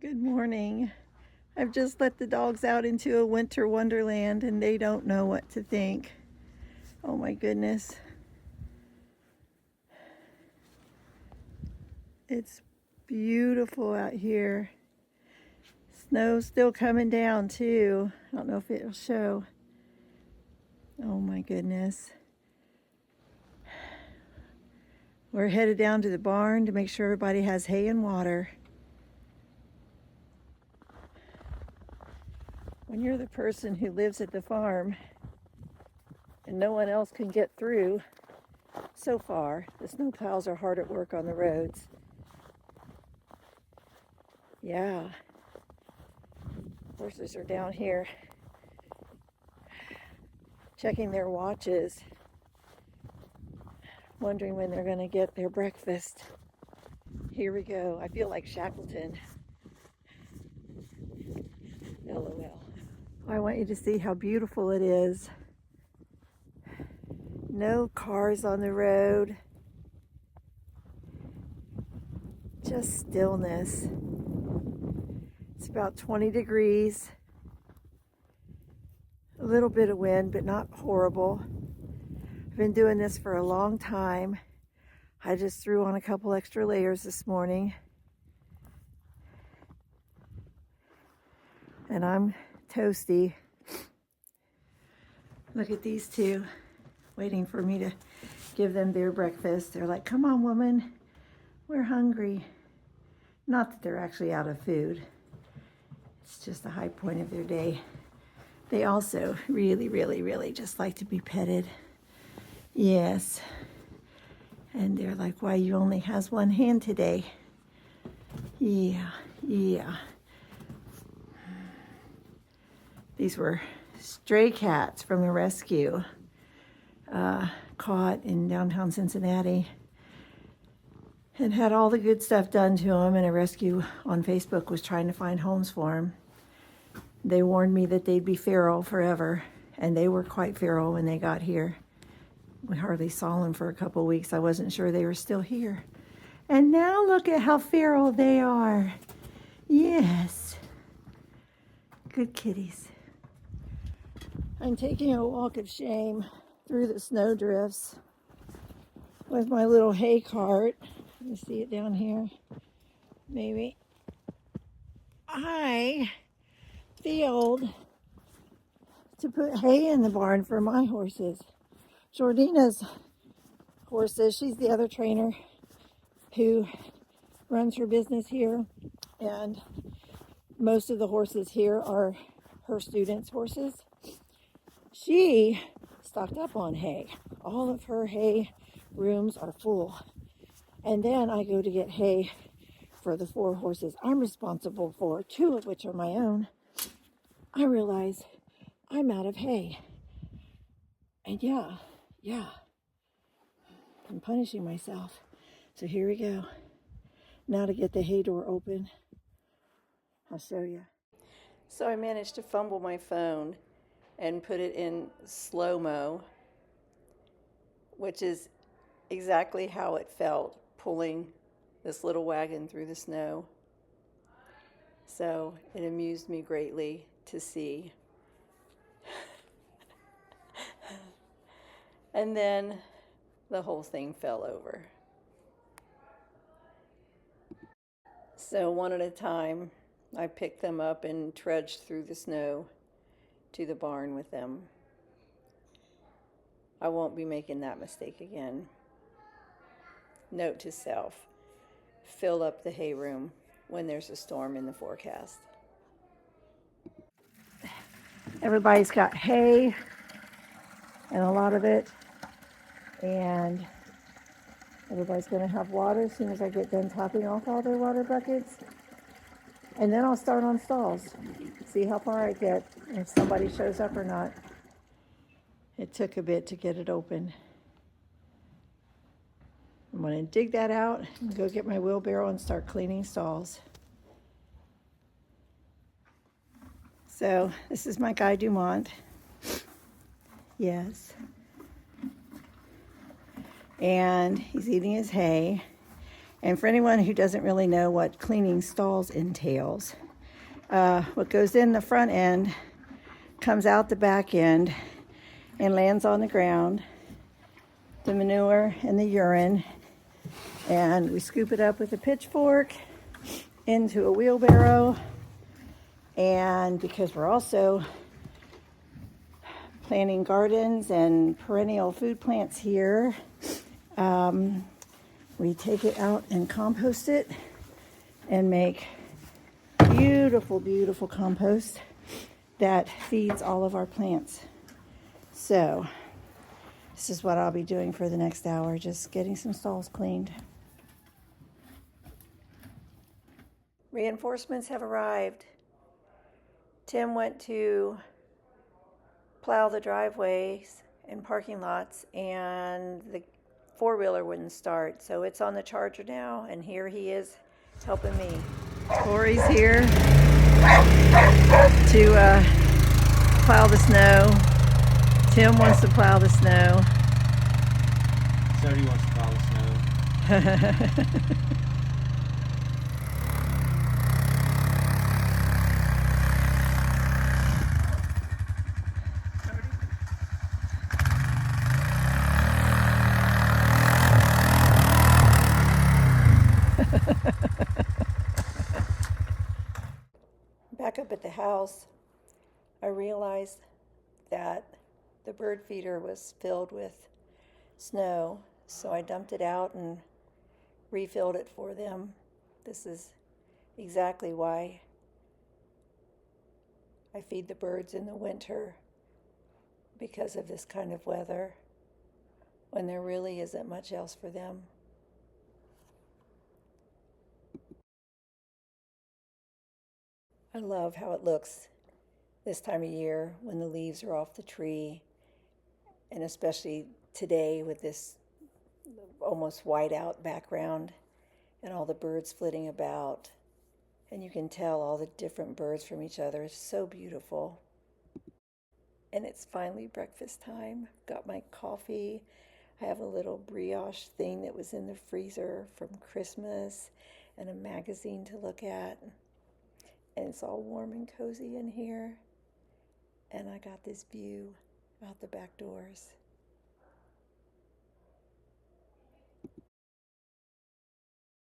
Good morning. I've just let the dogs out into a winter wonderland and they don't know what to think. Oh my goodness. It's beautiful out here. Snow's still coming down too. I don't know if it'll show. Oh my goodness. We're headed down to the barn to make sure everybody has hay and water. When you're the person who lives at the farm and no one else can get through, so far, the snowplows are hard at work on the roads. Yeah. Horses are down here checking their watches, wondering when they're going to get their breakfast. Here we go. I feel like Shackleton. LOL. I want you to see how beautiful it is. No cars on the road. Just stillness. It's about 20 degrees. A little bit of wind, but not horrible. I've been doing this for a long time. I just threw on a couple extra layers this morning. And I'm toasty. Look at these two waiting for me to give them their breakfast. They're like, come on, woman, we're hungry. Not that they're actually out of food. It's just a high point of their day. They also really just like to be petted. Yes. And they're like, why, you only has one hand today? Yeah. These were stray cats from a rescue caught in downtown Cincinnati and had all the good stuff done to them, and a rescue on Facebook was trying to find homes for them. They warned me that they'd be feral forever, and they were quite feral when they got here. We hardly saw them for a couple of weeks. I wasn't sure they were still here. And now look at how feral they are. Yes. Good kitties. I'm taking a walk of shame through the snow drifts with my little hay cart. You see it down here? Maybe. I failed to put hay in the barn for my horses. Jordina's horses, she's the other trainer who runs her business here, and most of the horses here are her students' horses. She stocked up on hay. All of her hay rooms are full. And then I go to get hay for the 4 horses I'm responsible for, 2 of which are my own. I realize I'm out of hay. And yeah, I'm punishing myself. So here we go. Now to get the hay door open, I'll show you. So I managed to fumble my phone and put it in slow-mo, which is exactly how it felt pulling this little wagon through the snow. So it amused me greatly to see. And then the whole thing fell over. So one at a time, I picked them up and trudged through the snow to the barn with them. I won't be making that mistake again. Note to self, fill up the hay room when there's a storm in the forecast. Everybody's got hay, and a lot of it, and everybody's going to have water as soon as I get done topping off all their water buckets. And then I'll start on stalls, see how far I get, and if somebody shows up or not. It took a bit to get it open. I'm going to dig that out and go get my wheelbarrow and start cleaning stalls. So this is my guy Dumont. Yes. And he's eating his hay. And for anyone who doesn't really know what cleaning stalls entails, what goes in the front end comes out the back end and lands on the ground, the manure and the urine, and we scoop it up with a pitchfork into a wheelbarrow. And because we're also planting gardens and perennial food plants here, we take it out and compost it and make beautiful, beautiful compost that feeds all of our plants. So this is what I'll be doing for the next hour, just getting some stalls cleaned. Reinforcements have arrived. Tim went to plow the driveways and parking lots, and the four-wheeler wouldn't start, so it's on the charger now, and here he is helping me. Corey's here to plow the snow. Tim wants to plow the snow. Sodie wants to plow the snow. Back up at the house, I realized that the bird feeder was filled with snow, so I dumped it out and refilled it for them. This is exactly why I feed the birds in the winter, because of this kind of weather, when there really isn't much else for them. I love how it looks this time of year when the leaves are off the tree, and especially today with this almost white out background and all the birds flitting about. And you can tell all the different birds from each other. It's so beautiful. And it's finally breakfast time. I've got my coffee. I have a little brioche thing that was in the freezer from Christmas and a magazine to look at. And it's all warm and cozy in here. And I got this view out the back doors.